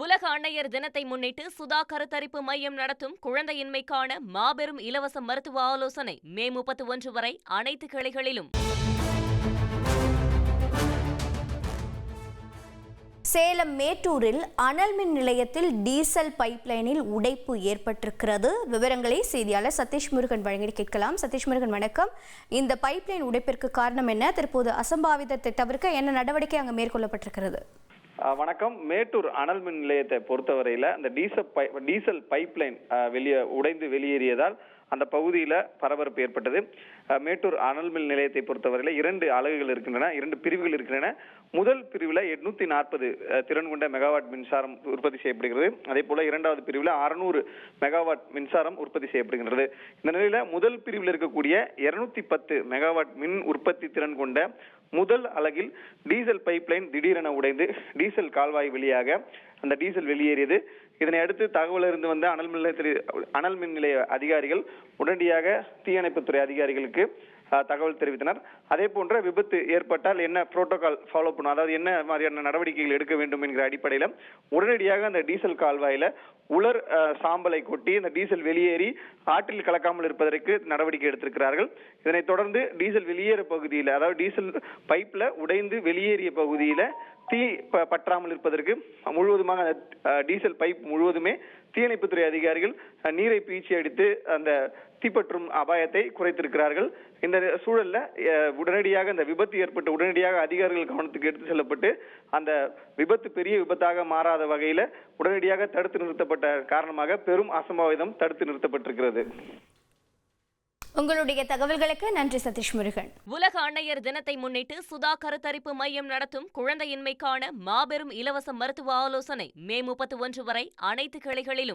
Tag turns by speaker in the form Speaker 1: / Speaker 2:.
Speaker 1: உலக அன்னையர் தினத்தை முன்னிட்டு சுதா கருத்தரிப்பு மையம் நடத்தும் குழந்தையின்மைக்கான மாபெரும் இலவச மருத்துவ ஆலோசனை மே 31 வரை அனைத்து கிளைகளிலும்.
Speaker 2: சேலம் மேட்டூரில் அனல் மின் நிலையத்தில் டீசல் பைப்லைனில் உடைப்பு ஏற்பட்டிருக்கிறது. விவரங்களை செய்தியாளர் சதீஷ் முருகன் வழங்கி கேட்கலாம். சதீஷ் முருகன், வணக்கம். இந்த பைப்லைன் உடைப்பிற்கு காரணம் என்ன? தற்போது அசம்பாவிதத்தை தவிர்க்க என்ன நடவடிக்கை அங்கு மேற்கொள்ளப்பட்டிருக்கிறது?
Speaker 3: வணக்கம். மேட்டூர் அனல் மின் நிலையத்தை பொறுத்தவரையில அந்த டீசல் பைப்லைன் உடைந்து வெளியேறியதால் அந்த பகுதியில பரபரப்பு ஏற்பட்டது. மேட்டூர் அனல் மின் நிலையத்தை பொறுத்தவரையில 2 அலகுகள் இருக்கின்றன, 2 பிரிவுகள் இருக்கின்றன. முதல் பிரிவுல 840 திறன் கொண்ட மெகாவாட் மின்சாரம் உற்பத்தி செய்யப்படுகிறது. அதே போல 2வது பிரிவுல 600 மெகாவாட் மின்சாரம் உற்பத்தி செய்யப்படுகின்றது. இந்த நிலையில முதல் பிரிவில் இருக்கக்கூடிய 210 மெகாவாட் மின் உற்பத்தி திறன் கொண்ட முதல் அலகில் டீசல் பைப்லைன் திடீரென உடைந்து டீசல் கால்வாய் வழியாக அந்த டீசல் வெளியேறியது. இதனை அடுத்து தகவல் இருந்து வந்த அனல் மின் நிலைய அதிகாரிகள் உடனடியாக தீயணைப்புத்துறை அதிகாரிகளுக்கு தகவல் தெரிவித்தனர். அதே போன்ற விபத்து ஏற்பட்டால் என்ன புரோட்டோகால் ஃபாலோ பண்ணும், அதாவது என்ன மாதிரியான நடவடிக்கைகள் எடுக்க வேண்டும் என்கிற அடிப்படையில் உடனடியாக அந்த டீசல் கால்வாயில உலர் சாம்பலை கொட்டி அந்த டீசல் வெளியேறி ஆற்றில் கலக்காமல் இருப்பதற்கு நடவடிக்கை எடுத்திருக்கிறார்கள். இதனைத் தொடர்ந்து டீசல் வெளியேற பகுதியில், அதாவது டீசல் பைப்ல உடைந்து வெளியேறிய பகுதியில தீ பற்றாமல் இருப்பதற்கு முழுவதுமாக டீசல் பைப் முழுவதுமே தீயணைப்புத்துறை அதிகாரிகள் நீரை பீச்சி அடித்து அந்த தீப்பற்றும் அபாயத்தை குறைத்திருக்கிறார்கள். இந்த சூழல்ல உடனடியாக அந்த விபத்து ஏற்பட்டு உடனடியாக அதிகாரிகள் கவனத்துக்கு எடுத்து செல்லப்பட்டு அந்த விபத்து பெரிய விபத்தாக மாறாத வகையில உடனடியாக தடுத்து நிறுத்தப்பட்ட காரணமாக பெரும் அசம்பாவிதம் தடுத்து நிறுத்தப்பட்டிருக்கிறது.
Speaker 2: உங்களுடைய தகவல்களுக்கு நன்றி சதீஷ் முருகன்.
Speaker 1: உலக அன்னையர் தினத்தை முன்னிட்டு சுதா கருத்தரிப்பு மையம் நடத்தும் குழந்தையின்மைக்கான மாபெரும் இலவச மருத்துவ ஆலோசனை மே 31 வரை அனைத்து கிளைகளிலும்.